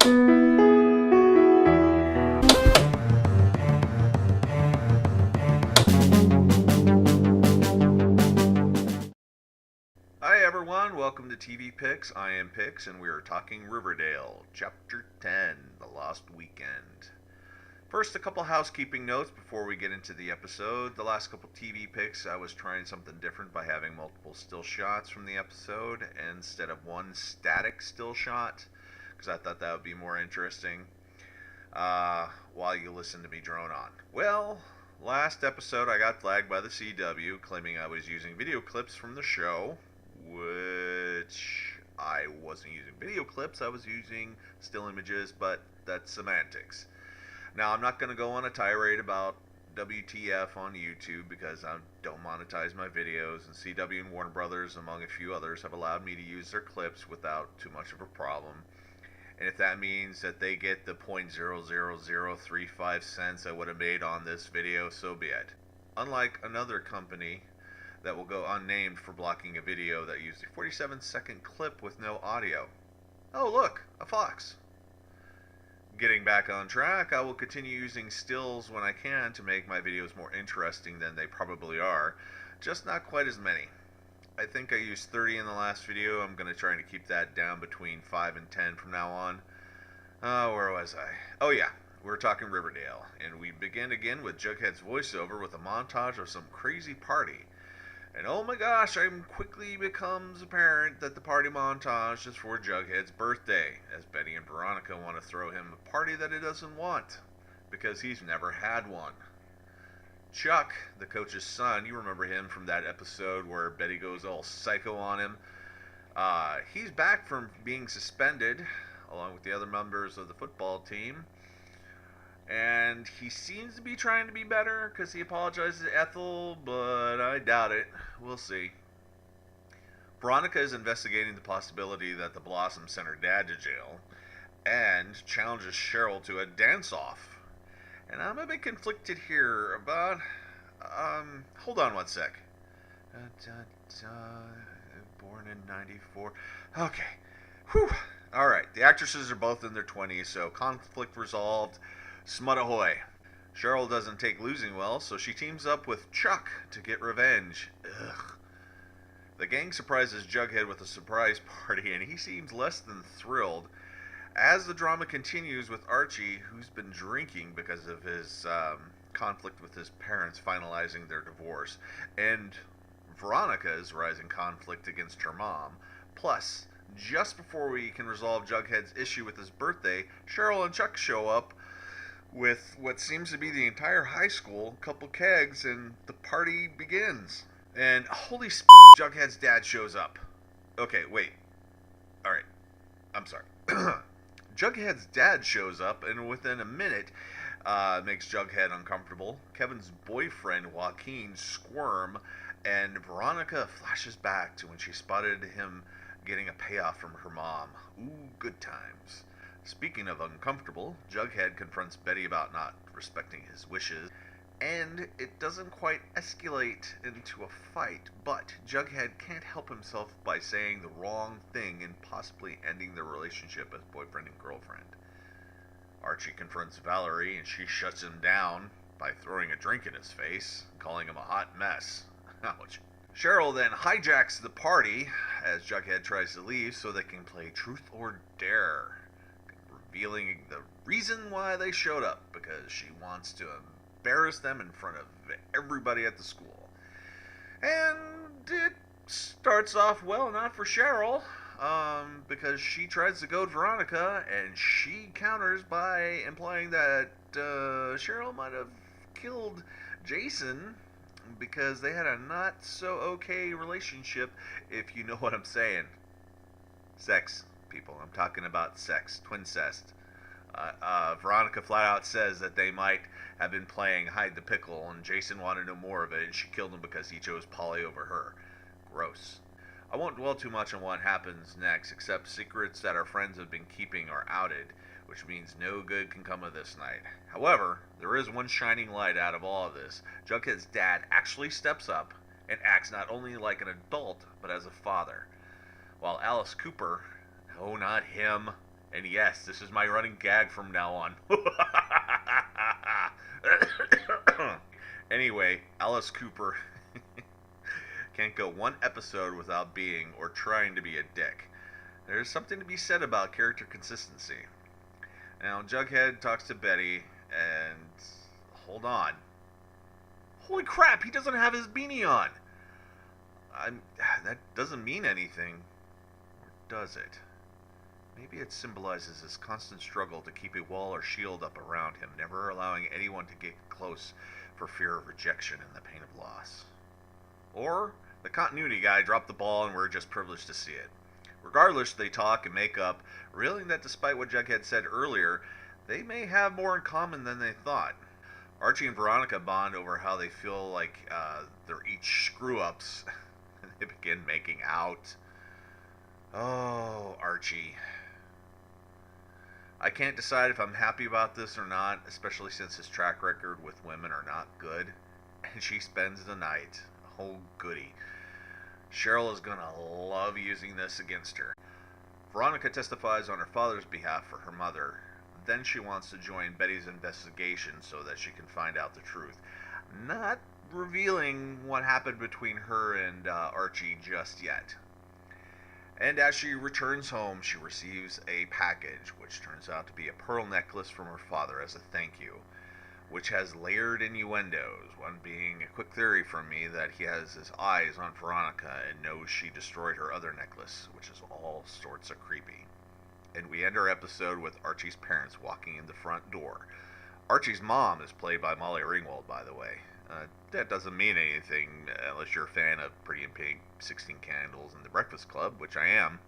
Hi everyone, welcome to TV Picks. I am Pix and we are talking Riverdale, Chapter 10, The Lost Weekend. First, a couple housekeeping notes before we get into the episode. The last couple TV picks, I was trying something different by having multiple still shots from the episode instead of one static still shot, because I thought that would be more interesting while you listen to me drone on. Well, last episode I got flagged by the CW claiming I was using video clips from the show, which I wasn't using video clips, I was using still images, but that's semantics. Now, I'm not going to go on a tirade about WTF on YouTube because I don't monetize my videos, and CW and Warner Brothers, among a few others, have allowed me to use their clips without too much of a problem. And if that means that they get the 0.00035 cents I would have made on this video, so be it. Unlike another company that will go unnamed for blocking a video that used a 47-second clip with no audio. Oh, look, a fox. Getting back on track, I will continue using stills when I can to make my videos more interesting than they probably are, just not quite as many. I think I used 30 in the last video. I'm going to try to keep that down between 5 and 10 from now on. Where was I? Oh yeah, we're talking Riverdale, and we begin again with Jughead's voiceover with a montage of some crazy party. And oh my gosh, it quickly becomes apparent that the party montage is for Jughead's birthday, as Betty and Veronica want to throw him a party that he doesn't want, because he's never had one. Chuck, the coach's son, you remember him from that episode where Betty goes all psycho on him. He's back from being suspended, along with the other members of the football team. And he seems to be trying to be better because he apologized to Ethel, but I doubt it. We'll see. Veronica is investigating the possibility that the Blossom sent her dad to jail and challenges Cheryl to a dance-off. And I'm a bit conflicted here about... hold on one sec. Born in 94. Okay. Whew. Alright, the actresses are both in their 20s, so conflict resolved. Smut ahoy. Cheryl doesn't take losing well, so she teams up with Chuck to get revenge. Ugh. The gang surprises Jughead with a surprise party, and he seems less than thrilled. As the drama continues with Archie, who's been drinking because of his conflict with his parents finalizing their divorce, and Veronica's rising conflict against her mom. Plus, just before we can resolve Jughead's issue with his birthday, Cheryl and Chuck show up with what seems to be the entire high school, a couple kegs, and the party begins. And holy Jughead's dad shows up. Okay, wait. Alright. I'm sorry. Jughead's dad shows up, and within a minute, makes Jughead uncomfortable. Kevin's boyfriend, Joaquin, squirm, and Veronica flashes back to when she spotted him getting a payoff from her mom. Ooh, good times. Speaking of uncomfortable, Jughead confronts Betty about not respecting his wishes, and it doesn't quite escalate into a fight, but Jughead can't help himself by saying the wrong thing and possibly ending their relationship as boyfriend and girlfriend. Archie confronts Valerie, and she shuts him down by throwing a drink in his face, calling him a hot mess. Ouch. Cheryl then hijacks the party as Jughead tries to leave so they can play Truth or Dare, revealing the reason why they showed up, because she wants to embarrass them in front of everybody at the school. And it starts off well, not for Cheryl, because she tries to goad Veronica, and she counters by implying that Cheryl might have killed Jason because they had a not-so-okay relationship, if you know what I'm saying. Sex, people. I'm talking about sex. Twincest. Veronica flat out says that they might have been playing hide the pickle, and Jason wanted no more of it, and she killed him because he chose Polly over her. Gross. I won't dwell too much on what happens next, except secrets that our friends have been keeping are outed, which means no good can come of this night. However, there is one shining light out of all of this. Jughead's dad actually steps up and acts not only like an adult, but as a father. While Alice Cooper, no, not him, And yes, this is my running gag from now on. Anyway, Alice Cooper can't go one episode without being or trying to be a dick. There's something to be said about character consistency. Now, Jughead talks to Betty, and hold on. Holy crap, he doesn't have his beanie on. That doesn't mean anything. Or does it? Maybe it symbolizes his constant struggle to keep a wall or shield up around him, never allowing anyone to get close for fear of rejection and the pain of loss. Or the continuity guy dropped the ball and we're just privileged to see it. Regardless, they talk and make up, revealing that despite what Jughead said earlier, they may have more in common than they thought. Archie and Veronica bond over how they feel like they're each screw-ups. They begin making out. Oh, Archie. I can't decide if I'm happy about this or not, especially since his track record with women are not good. And she spends the night. Oh, goody. Cheryl is going to love using this against her. Veronica testifies on her father's behalf for her mother. Then she wants to join Betty's investigation so that she can find out the truth. Not revealing what happened between her and Archie just yet. And as she returns home, she receives a package, which turns out to be a pearl necklace from her father as a thank you, which has layered innuendos, one being a quick theory from me that he has his eyes on Veronica and knows she destroyed her other necklace, which is all sorts of creepy. And we end our episode with Archie's parents walking in the front door. Archie's mom is played by Molly Ringwald, by the way. That doesn't mean anything unless you're a fan of Pretty in Pink, 16 Candles, and The Breakfast Club, which I am.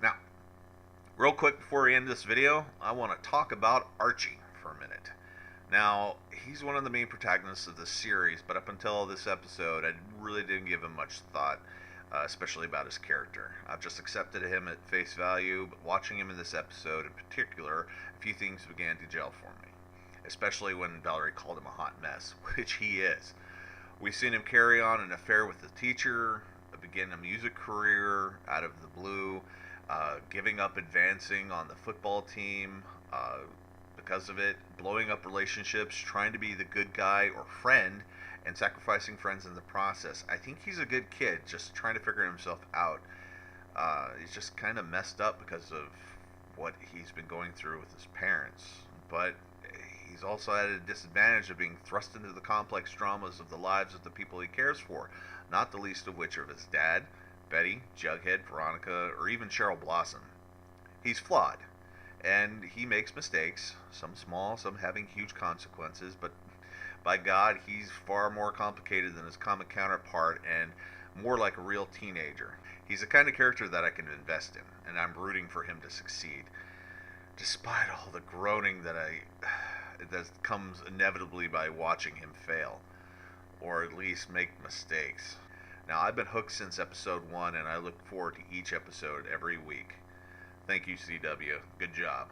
Now, real quick before we end this video, I want to talk about Archie for a minute. Now, he's one of the main protagonists of this series, but up until this episode, I really didn't give him much thought, especially about his character. I've just accepted him at face value, but watching him in this episode in particular, a few things began to gel for me. Especially when Valerie called him a hot mess, which he is. We've seen him carry on an affair with the teacher, begin a music career out of the blue, giving up advancing on the football team because of it, blowing up relationships, trying to be the good guy or friend, and sacrificing friends in the process. I think he's a good kid, just trying to figure himself out. He's just kind of messed up because of what he's been going through with his parents. But he's also at a disadvantage of being thrust into the complex dramas of the lives of the people he cares for, not the least of which are his dad, Betty, Jughead, Veronica, or even Cheryl Blossom. He's flawed, and he makes mistakes, some small, some having huge consequences, but by God, he's far more complicated than his comic counterpart and more like a real teenager. He's the kind of character that I can invest in, and I'm rooting for him to succeed, despite all the groaning that comes inevitably by watching him fail, or at least make mistakes. Now, I've been hooked since episode 1, and I look forward to each episode every week. Thank you, CW. Good job.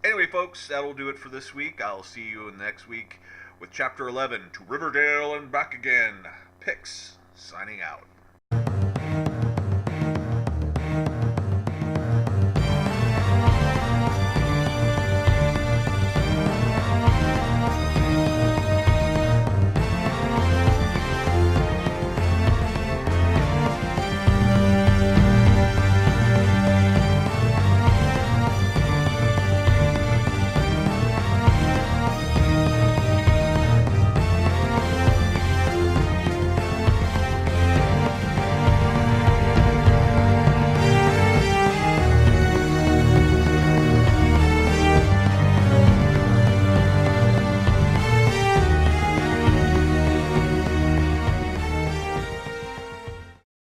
Anyway, folks, that'll do it for this week. I'll see you next week with Chapter 11, To Riverdale and Back Again. Pix, signing out.